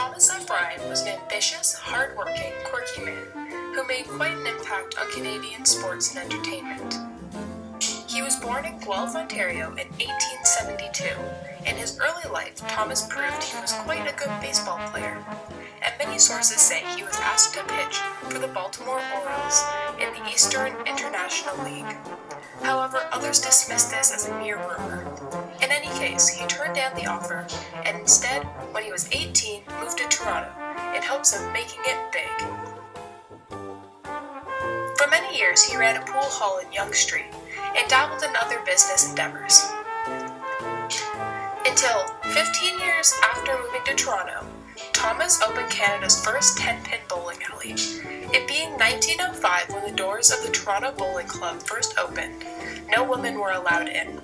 Thomas F. Ryan was an ambitious, hard-working, quirky man who made quite an impact on Canadian sports and entertainment. He was born in Guelph, Ontario in 1872. In his early life, Thomas proved he was quite a good baseball player, and many sources say he was asked to pitch for the Baltimore Orioles in the Eastern International League. However, others dismissed this as a mere rumor. In any case, he turned down the offer, and instead, when he was 18, moved to Toronto in hopes of making it big. For many years, he ran a pool hall in Yonge Street and dabbled in other business endeavors. Until 15 years after moving to Toronto, Thomas opened Canada's first 10-pin bowling alley. It being 1905 when the doors of the Toronto Bowling Club first opened, no women were allowed in.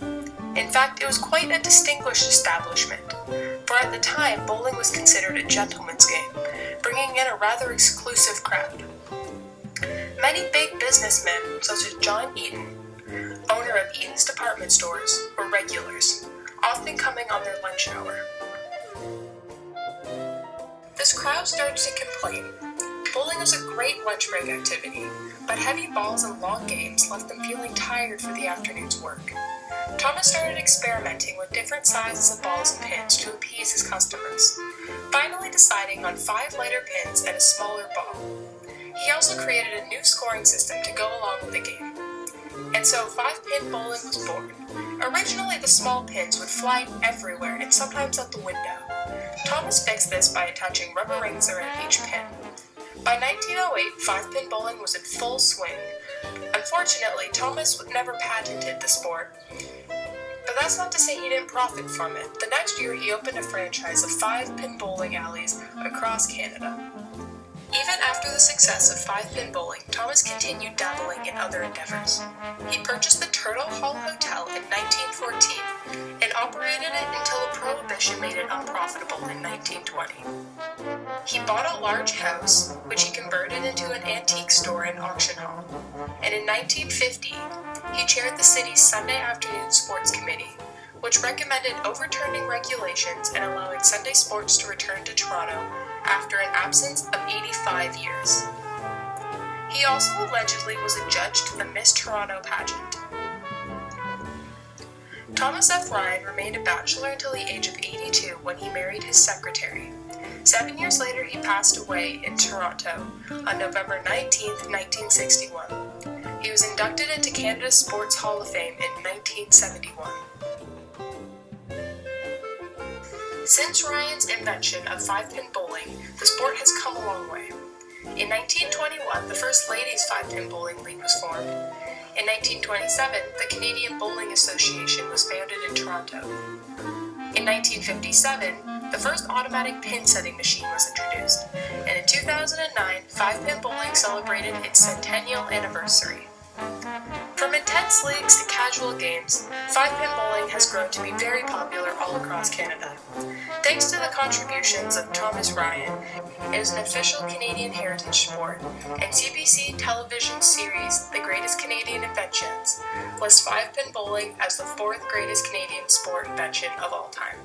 In fact, it was quite a distinguished establishment, for at the time bowling was considered a gentleman's game, bringing in a rather exclusive crowd. Many big businessmen, such as John Eaton, owner of Eaton's department stores, were regulars, often coming on their lunch hour. This crowd started to complain. Bowling was a great lunch break activity, but heavy balls and long games left them feeling tired for the afternoon's work. Thomas started experimenting with different sizes of balls and pins to appease his customers, finally deciding on 5 lighter pins and a smaller ball. He also created a new scoring system to go along with the game. And so 5-pin bowling was born. Originally, the small pins would fly everywhere and sometimes out the window. Thomas fixed this by attaching rubber rings around each pin. By 1908, 5-pin bowling was in full swing. Unfortunately, Thomas never patented the sport. But that's not to say he didn't profit from it. The next year, he opened a franchise of 5-pin bowling alleys across Canada. Even after the success of 5-pin bowling, Thomas continued dabbling in other endeavors. He purchased the Turtle Hall Hotel in 1914 and operated it until the Prohibition made it unprofitable in 1920. He bought a large house, which he converted into an antique store and auction hall, and in 1950, he chaired the city's Sunday afternoon sports committee, which recommended overturning regulations and allowing Sunday sports to return to Toronto after an absence of 85 years. He also allegedly was a judge to the Miss Toronto pageant. Thomas F. Ryan remained a bachelor until the age of 82 when he married his secretary. 7 years later, he passed away in Toronto on November 19, 1961. He was inducted into Canada's Sports Hall of Fame in 1971. Since Ryan's invention of 5-pin bowling, the sport has come a long way. In 1921, the first Ladies 5-pin Bowling League was formed. In 1927, the Canadian Bowling Association was founded in Toronto. In 1957, the first automatic pin-setting machine was introduced, and in 2009, 5-pin bowling celebrated its centennial anniversary. From intense leagues to casual games, 5-pin bowling has grown to be very popular all across Canada. Thanks to the contributions of Thomas Ryan, it is an official Canadian heritage sport, and CBC television series The Greatest Canadian Inventions lists 5-pin bowling as the 4th greatest Canadian sport invention of all time.